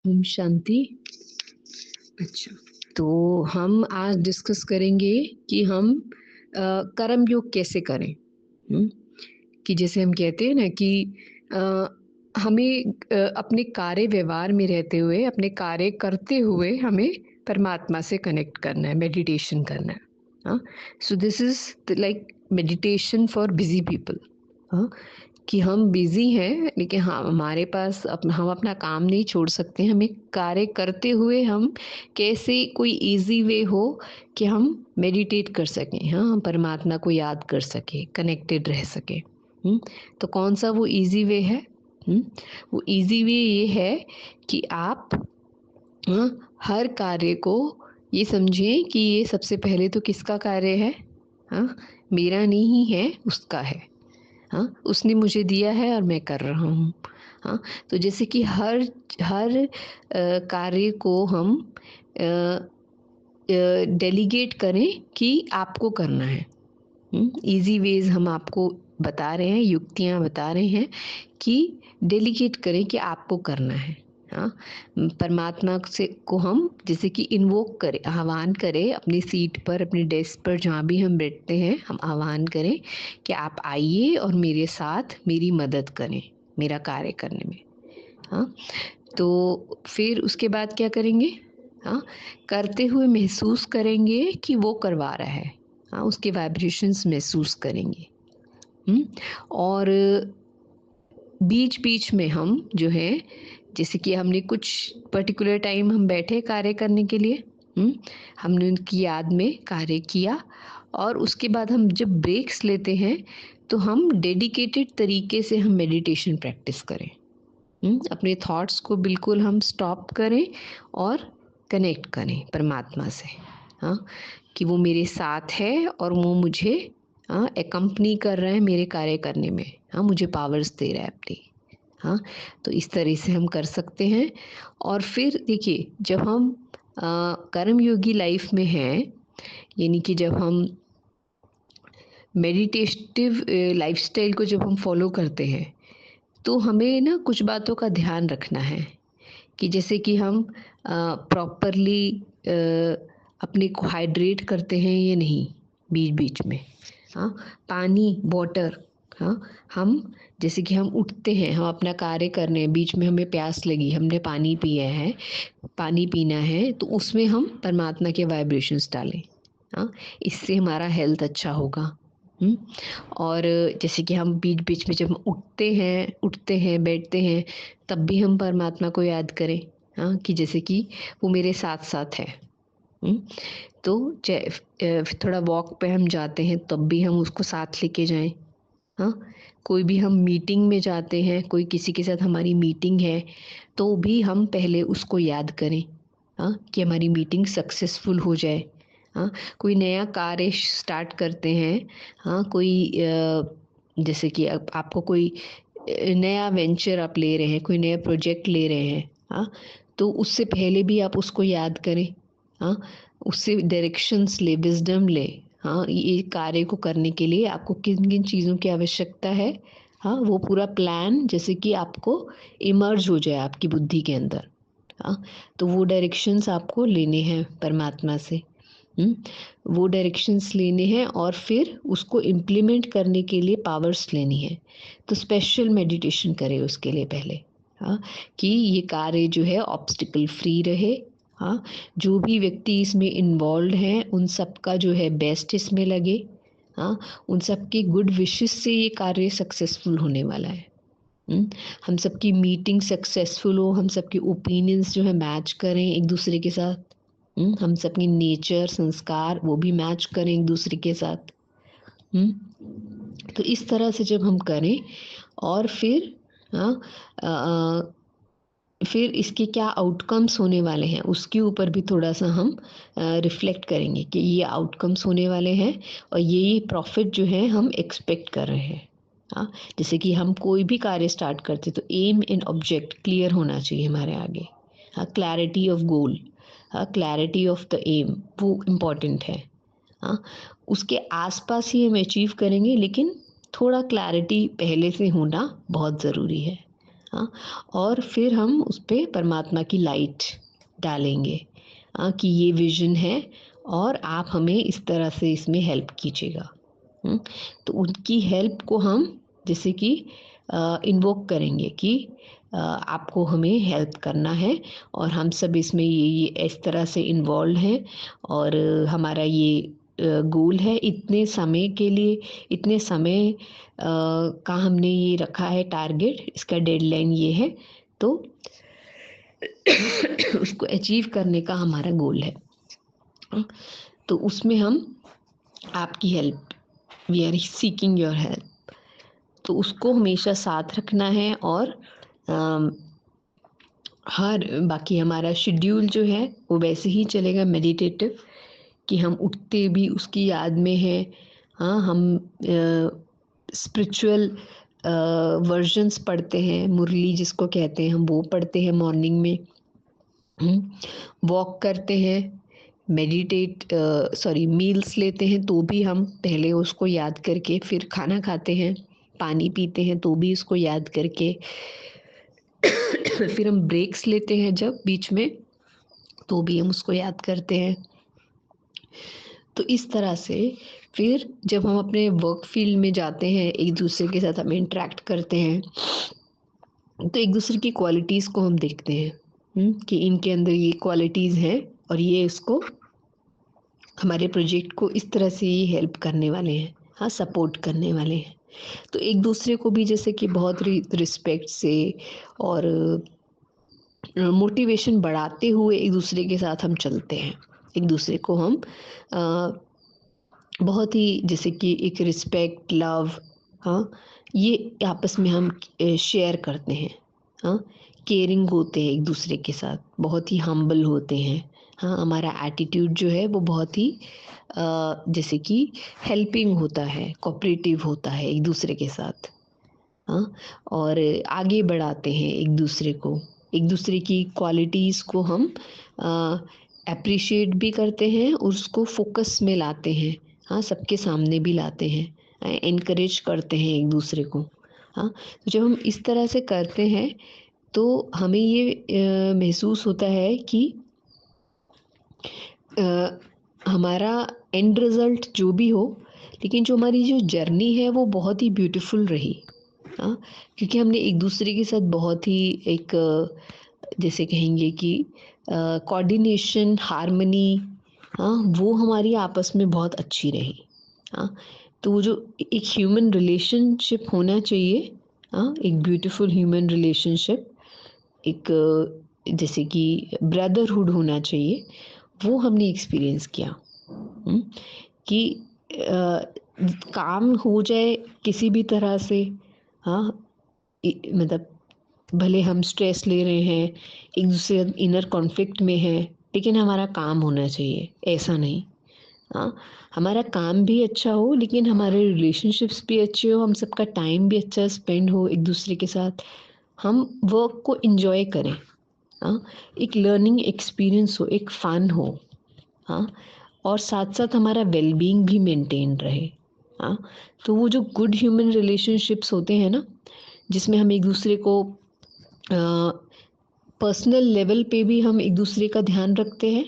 ओम शांति। अच्छा, तो हम आज डिस्कस करेंगे कि हम कर्म योग कैसे करें। कि जैसे हम कहते हैं ना कि हमें अपने कार्य व्यवहार में रहते हुए, अपने कार्य करते हुए हमें परमात्मा से कनेक्ट करना है, मेडिटेशन करना है। हाँ, so this is like meditation for busy people. हाँ, कि हम बिज़ी हैं, लेकिन हाँ, हमारे पास हम अपना काम नहीं छोड़ सकते। हमें कार्य करते हुए हम कैसे कोई ईज़ी वे हो कि हम मेडिटेट कर सकें, हाँ, हम परमात्मा को याद कर सकें, कनेक्टेड रह सकें। तो कौन-सा वो ईज़ी वे है? हुँ, वो ईज़ी वे ये है कि आप हाँ, हर कार्य को ये समझें कि ये सबसे पहले तो किसका कार्य है? हाँ, मेरा नहीं है, उसका है। हाँ, उसने मुझे दिया है और मैं कर रहा हूँ। हाँ, तो जैसे कि हर हर कार्य को हम डेलीगेट करें कि आपको करना है। ईज़ी वेज़ हम आपको बता रहे हैं, युक्तियाँ बता रहे हैं कि डेलीगेट करें कि आपको करना है। हाँ, परमात्मा से को हम जैसे कि इन्वोक करें, आह्वान करें अपनी सीट पर, अपने डेस्क पर जहाँ भी हम बैठते हैं, हम आह्वान करें कि आप आइए और मेरे साथ मेरी मदद करें, मेरा कार्य करने में। हाँ, तो फिर उसके बाद क्या करेंगे? हाँ, करते हुए महसूस करेंगे कि वो करवा रहा है। हाँ, उसके वाइब्रेशंस महसूस करेंगे। और बीच-बीच में हम जो है, जैसे कि हमने कुछ पर्टिकुलर टाइम हम बैठे कार्य करने के लिए, हमने उनकी याद में कार्य किया और उसके बाद हम जब ब्रेक्स लेते हैं, तो हम डेडिकेटेड तरीके से हम मेडिटेशन प्रैक्टिस करें। अपने थॉट्स को बिल्कुल हम स्टॉप करें और कनेक्ट करें परमात्मा से। हाँ, कि वो मेरे साथ है और वो मुझे एक्कम्पनी कर रहा है मेरे कार्य करने में। हाँ, मुझे पावर्स दे रहा है अपनी। हाँ, तो इस तरह से हम कर सकते हैं। और फिर देखिए, जब हम कर्मयोगी लाइफ में हैं, यानी कि जब हम मेडिटेटिव लाइफ़स्टाइल को जब हम फ़ॉलो करते हैं, तो हमें ना कुछ बातों का ध्यान रखना है कि जैसे कि हम प्रॉपरली अपने को हाइड्रेट करते हैं या नहीं बीच-बीच में। हाँ, पानी, वाटर, हाँ, हम जैसे कि हम उठते हैं, हम अपना कार्य कर रहे हैं, बीच में हमें प्यास लगी, हमने पानी पिया है, पानी पीना है, तो उसमें हम परमात्मा के वाइब्रेशंस डालें। हाँ, इससे हमारा हेल्थ अच्छा होगा। हुँ? और जैसे कि हम बीच-बीच में जब उठते हैं, बैठते हैं, तब भी हम परमात्मा को याद करें, हाँ, कि जैसे कि वो मेरे साथ-साथ है। हुँ? तो थोड़ा वॉक पे हम जाते हैं, तब भी हम उसको साथ लेके जाएँ, हाँ? कोई भी हम मीटिंग में जाते हैं, कोई किसी के साथ हमारी मीटिंग है, तो भी हम पहले उसको याद करें, हाँ? कि हमारी मीटिंग सक्सेसफुल हो जाए, हाँ? कोई नया कार्य स्टार्ट करते हैं, हाँ? जैसे कि अब आपको कोई नया वेंचर आप ले रहे हैं, कोई नया प्रोजेक्ट ले रहे हैं, हाँ? तो उससे पहले भी आप उसको याद करें, हाँ? उससे डायरेक्शंस लें, विज़डम लें, हाँ? ये कार्य को करने के लिए आपको किन-किन चीज़ों की आवश्यकता है, हाँ? वो पूरा प्लान जैसे कि आपको इमर्ज हो जाए आपकी बुद्धि के अंदर, हाँ? तो वो डायरेक्शंस आपको लेने हैं परमात्मा से। हुँ? वो डायरेक्शंस लेने हैं और फिर उसको इम्प्लीमेंट करने के लिए पावर्स लेनी है। तो स्पेशल मेडिटेशन करें उसके लिए पहले, हाँ? कि ये कार्य जो है ऑब्स्टिकल फ्री रहे, हाँ? जो भी व्यक्ति इसमें इन्वॉल्व्ड हैं, उन सबका जो है बेस्ट इसमें लगे, हाँ? उन सबकी गुड विशेस से ये कार्य सक्सेसफुल होने वाला है। हम सबकी मीटिंग सक्सेसफुल हो, हम सबके ओपिनियंस जो है मैच करें एक-दूसरे के साथ। हम सबकी नेचर, संस्कार वो भी मैच करें एक-दूसरे के साथ। हुँ? तो इस तरह से जब हम करें और फिर हाँ अ अ, फिर इसके क्या आउटकम्स होने वाले हैं, उसके ऊपर भी थोड़ा-सा हम रिफ्लेक्ट करेंगे कि ये आउटकम्स होने वाले हैं और ये प्रॉफ़िट जो है हम एक्सपेक्ट कर रहे हैं। हाँ, जैसे कि हम कोई भी कार्य स्टार्ट करते तो एम एंड ऑब्जेक्ट क्लियर होना चाहिए हमारे आगे। हाँ, क्लैरिटी ऑफ गोल, हाँ, क्लैरिटी ऑफ द एम वो इम्पोर्टेंट है। हाँ, उसके आस-पास ही हम अचीव करेंगे लेकिन थोड़ा क्लैरिटी पहले से होना बहुत ज़रूरी है। हाँ, और फिर हम उस पे परमात्मा की लाइट डालेंगे, कि ये विज़न है और आप हमें इस तरह से इसमें हेल्प कीजिएगा। हुँ, तो उनकी हेल्प को हम जैसे कि इन्वोक करेंगे कि आपको हमें हेल्प करना है और हम सब इसमें ये इस तरह से इन्वॉल्व हैं और हमारा ये गोल है इतने समय के लिए, इतने समय का हमने ये रखा है टारगेट, इसका डेडलाइन ये है, तो उसको अचीव करने का हमारा गोल है। तो उसमें हम आपकी help, we are seeking your help, तो उसको हमेशा साथ रखना है और अम, हर बाकी हमारा शेड्यूल जो है वो वैसे ही चलेगा मेडिटेटिव, कि हम उठते भी उसकी याद में हैं। हाँ, हम स्पिरिचुअल वर्जन्स पढ़ते हैं, मुरली जिसको कहते हैं हम वो पढ़ते हैं मॉर्निंग में। वॉक करते हैं, मील्स लेते हैं तो भी हम पहले उसको याद करके फिर खाना खाते हैं, पानी पीते हैं तो भी उसको याद करके फिर हम ब्रेक्स लेते हैं जब बीच में, तो भी हम उसको याद करते हैं। तो इस तरह से फिर जब हम अपने वर्क फील्ड में जाते हैं, एक दूसरे के साथ हम इंटरेक्ट करते हैं, तो एक दूसरे की क्वालिटीज़ को हम देखते हैं, कि इनके अंदर ये क्वालिटीज़ हैं और ये इसको हमारे प्रोजेक्ट को इस तरह से ये हेल्प करने वाले हैं, हाँ, सपोर्ट करने वाले हैं। तो एक दूसरे को भी जैसे कि बहुत रिस्पेक्ट से और मोटिवेशन बढ़ाते हुए एक दूसरे के साथ हम चलते हैं। एक दूसरे को हम अ, बहुत ही जैसे कि एक रिस्पेक्ट, लव, हाँ, ये आपस में हम शेयर करते हैं। हाँ, केयरिंग होते हैं एक दूसरे के साथ, बहुत ही हम्बल होते हैं। हाँ, हमारा एटीट्यूड जो है वो बहुत ही जैसे कि हेल्पिंग होता है, कोऑपरेटिव होता है एक दूसरे के साथ। हाँ, और आगे बढ़ाते हैं एक दूसरे को, एक दूसरे की क्वालिटीज़ को हम एप्रिशिएट भी करते हैं और उसको फोकस में लाते हैं। हाँ, सबके सामने भी लाते हैं, एनकरेज करते हैं एक दूसरे को। हाँ, तो जब हम इस तरह से करते हैं तो हमें ये महसूस होता है कि अ, हमारा एंड रिज़ल्ट जो भी हो, लेकिन जो हमारी जो जर्नी है वो बहुत ही ब्यूटीफुल रही। हाँ, क्योंकि हमने एक दूसरे के साथ बहुत ही एक जैसे कहेंगे कि कोऑर्डिनेशन, हार्मनी, हाँ, वो हमारी आपस में बहुत अच्छी रही। हाँ, तो वो जो एक ह्यूमन रिलेशनशिप होना चाहिए, हाँ, एक ब्यूटीफुल ह्यूमन रिलेशनशिप, एक जैसे कि ब्रदरहुड होना चाहिए, वो हमने एक्सपीरियंस किया। हुँ, कि अ, काम हो जाए किसी भी तरह से, हाँ, मतलब भले हम स्ट्रेस ले रहे हैं, एक दूसरे इनर कॉन्फ्लिक्ट में हैं, लेकिन हमारा काम होना चाहिए, ऐसा नहीं। हाँ, हमारा काम भी अच्छा हो लेकिन हमारे रिलेशनशिप्स भी अच्छे हो, हम सबका टाइम भी अच्छा स्पेंड हो एक दूसरे के साथ, हम वर्क को एन्जॉय करें। हाँ, एक लर्निंग एक्सपीरियंस हो, एक फ़न हो। हाँ, और साथ-साथ हमारा वेल-बीइंग भी मेंटेन रहे। हाँ, तो वो जो गुड ह्यूमन रिलेशनशिप्स होते हैं ना, जिसमें हम एक दूसरे को पर्सनल लेवल पे भी हम एक दूसरे का ध्यान रखते हैं,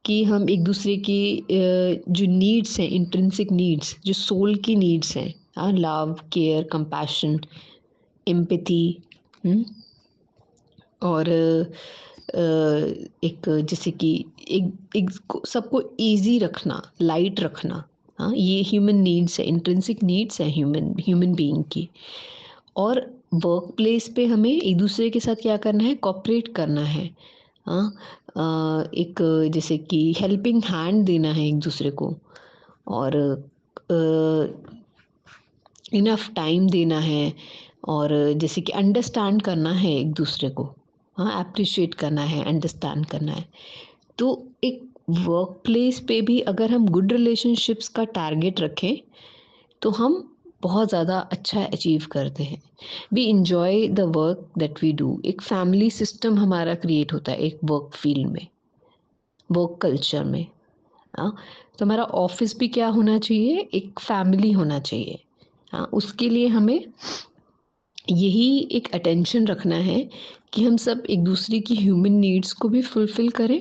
कि हम एक दूसरे की जो नीड्स हैं, इंट्रिंसिक नीड्स, जो सोल की नीड्स हैं, हाँ, लव, केयर, कंपैशन, एम्पैथी, हुँ, और एक जैसे कि एक एक सबको ईज़ी रखना, लाइट रखना, हाँ, ये ह्यूमन नीड्स है, इंट्रिंसिक नीड्स है ह्यूमन ह्यूमन बीइंग की। और वर्क प्लेस पे हमें एक दूसरे के साथ क्या करना है, कोऑपरेट करना है। हाँ, एक जैसे कि हेल्पिंग हैंड देना है एक दूसरे को, और इनफ टाइम देना है, और जैसे कि अंडरस्टैंड करना है एक दूसरे को। हाँ, एप्रिशिएट करना है, अंडरस्टैंड करना है। तो एक वर्क प्लेस पे भी अगर हम गुड रिलेशनशिप्स का टारगेट रखें तो हम बहुत ज़्यादा अच्छा अचीव करते हैं। We enjoy the work that we do. एक फैमिली सिस्टम हमारा क्रिएट होता है एक वर्क फील्ड में, वर्क कल्चर में। हाँ, तो हमारा ऑफिस भी क्या होना चाहिए, एक फैमिली होना चाहिए। हाँ, उसके लिए हमें यही एक अटेंशन रखना है कि हम सब एक दूसरे की ह्यूमन नीड्स को भी फुलफ़िल करें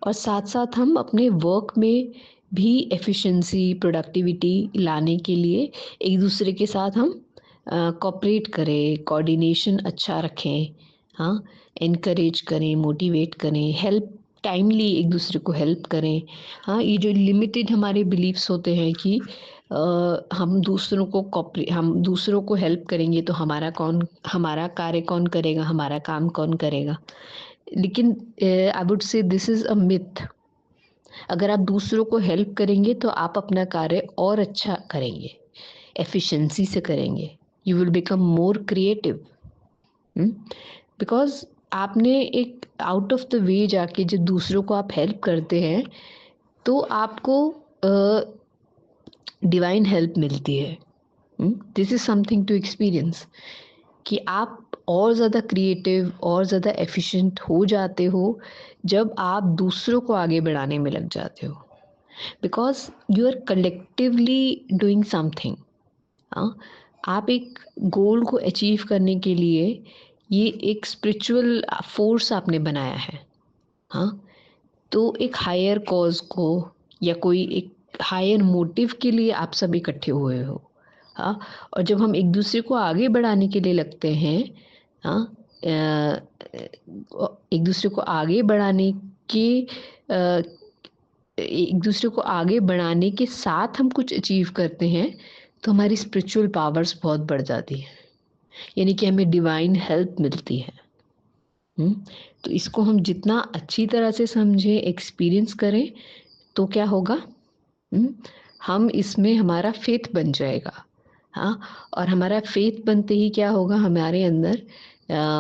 और साथ-साथ हम अपने वर्क में भी एफ़िशिएंसी, प्रोडक्टिविटी लाने के लिए एक दूसरे के साथ हम कोऑपरेट करें, कोऑर्डिनेशन अच्छा रखें, हाँ, एनकरेज करें, मोटिवेट करें, हेल्प टाइमली एक दूसरे को हेल्प करें। हाँ, ये जो लिमिटेड हमारे बिलीफ्स होते हैं कि हम दूसरों को हेल्प करेंगे तो हमारा कार्य कौन करेगा, हमारा काम कौन करेगा? लेकिन I would say this is a myth. अगर आप दूसरों को हेल्प करेंगे तो आप अपना कार्य और अच्छा करेंगे, एफिशिएंसी से करेंगे। You will become more creative. Because आपने एक आउट ऑफ द वे जाके जब दूसरों को आप हेल्प करते हैं, तो आपको डिवाइन हेल्प मिलती है। This is something to experience कि आप और ज़्यादा क्रिएटिव और ज़्यादा एफिशिएंट हो जाते हो जब आप दूसरों को आगे बढ़ाने में लग जाते हो। Because you are collectively doing something. हाँ, आप एक गोल को अचीव करने के लिए ये एक स्पिरिचुअल फोर्स आपने बनाया है। हाँ, तो एक हायर कॉज़ को या कोई एक हायर मोटिव के लिए आप सब इकट्ठे हुए हो। हाँ, और जब हम एक दूसरे को आगे बढ़ाने के लिए लगते हैं, हाँ, एक दूसरे को आगे बढ़ाने के अ, एक दूसरे को आगे बढ़ाने के साथ हम कुछ अचीव करते हैं, तो हमारी स्पिरिचुअल पावर्स बहुत बढ़ जाती हैं। यानी कि हमें डिवाइन हेल्प मिलती है। हुँ? तो इसको हम जितना अच्छी तरह से समझें, एक्सपीरियंस करें, तो क्या होगा? हुँ? हम इसमें हमारा फ़ेथ बन जाएगा। हाँ? और हमारा फ़ेथ बनते ही क्या होगा हमारे अंदर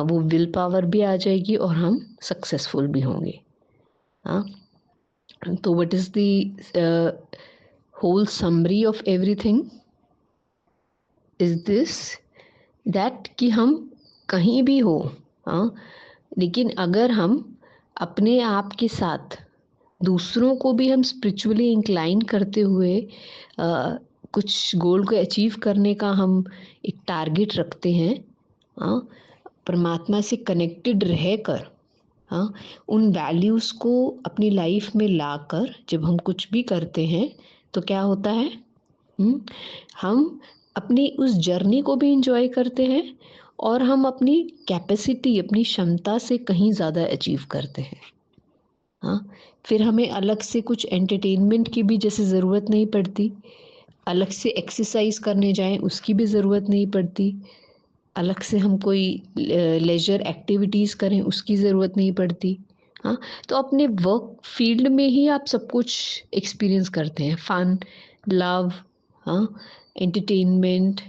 वो विल पावर भी आ जाएगी और हम सक्सेसफुल भी होंगे। हाँ? तो what is the whole summary of everything is this that कि हम कहीं भी हो, हाँ, लेकिन अगर हम अपने आप के साथ दूसरों को भी हम स्पिरिचुअली इंक्लाइन करते हुए कुछ गोल को अचीव करने का हम एक टारगेट रखते हैं, हाँ, परमात्मा से कनेक्टेड रहकर, हाँ, उन वैल्यूज़ को अपनी लाइफ में लाकर जब हम कुछ भी करते हैं, तो क्या होता है? हम अपनी उस जर्नी को भी एंजॉय करते हैं और हम अपनी कैपेसिटी, अपनी क्षमता से कहीं ज़्यादा अचीव करते हैं। हाँ, फिर हमें अलग से कुछ एंटरटेनमेंट की भी जैसे ज़रूरत नहीं पड़ती, अलग से एक्सरसाइज़ करने जाएँ उसकी भी ज़रूरत नहीं पड़ती, अलग से हम कोई लेज़र एक्टिविटीज़ करें उसकी ज़रूरत नहीं पड़ती। हाँ, तो अपने वर्क फ़ील्ड में ही आप सब कुछ एक्सपीरियंस करते हैं, फन, लव, हाँ, एंटरटेनमेंट,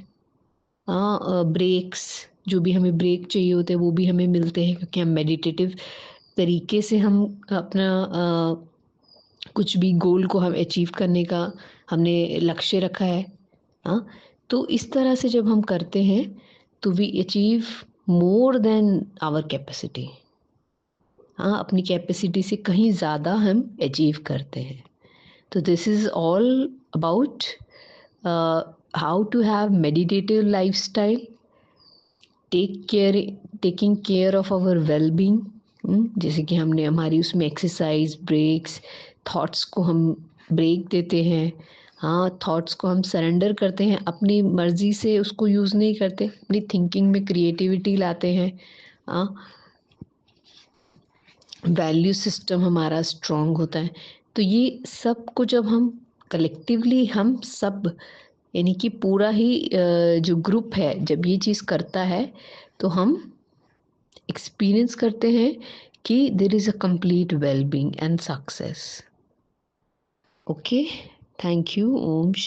हाँ, ब्रेक्स, जो भी हमें ब्रेक चाहिए होते हैं वो भी हमें मिलते हैं क्योंकि हम मेडिटेटिव तरीके से हम अपना कुछ भी गोल को हम अचीव करने का हमने लक्ष्य रखा है। हाँ, तो इस तरह से जब हम करते हैं तो we achieve more than our capacity. हाँ, अपनी कैपेसिटी से कहीं ज़्यादा हम अचीव करते हैं। तो this is all about how to have meditative lifestyle, take care taking care of our well being. जैसे कि हमने हमारी उसमें एक्सरसाइज, ब्रेक्स, थॉट्स को हम ब्रेक देते हैं। हाँ, थॉट्स को हम सरेंडर करते हैं, अपनी मर्ज़ी से उसको यूज़ नहीं करते, अपनी थिंकिंग में क्रिएटिविटी लाते हैं। हाँ, वैल्यू सिस्टम हमारा स्ट्रॉन्ग होता है। तो ये सब को जब हम कलेक्टिवली हम सब यानी कि पूरा ही जो ग्रुप है जब ये चीज़ करता है तो हम एक्सपीरियंस करते हैं कि there is a complete well being and success. Okay, thank you. Om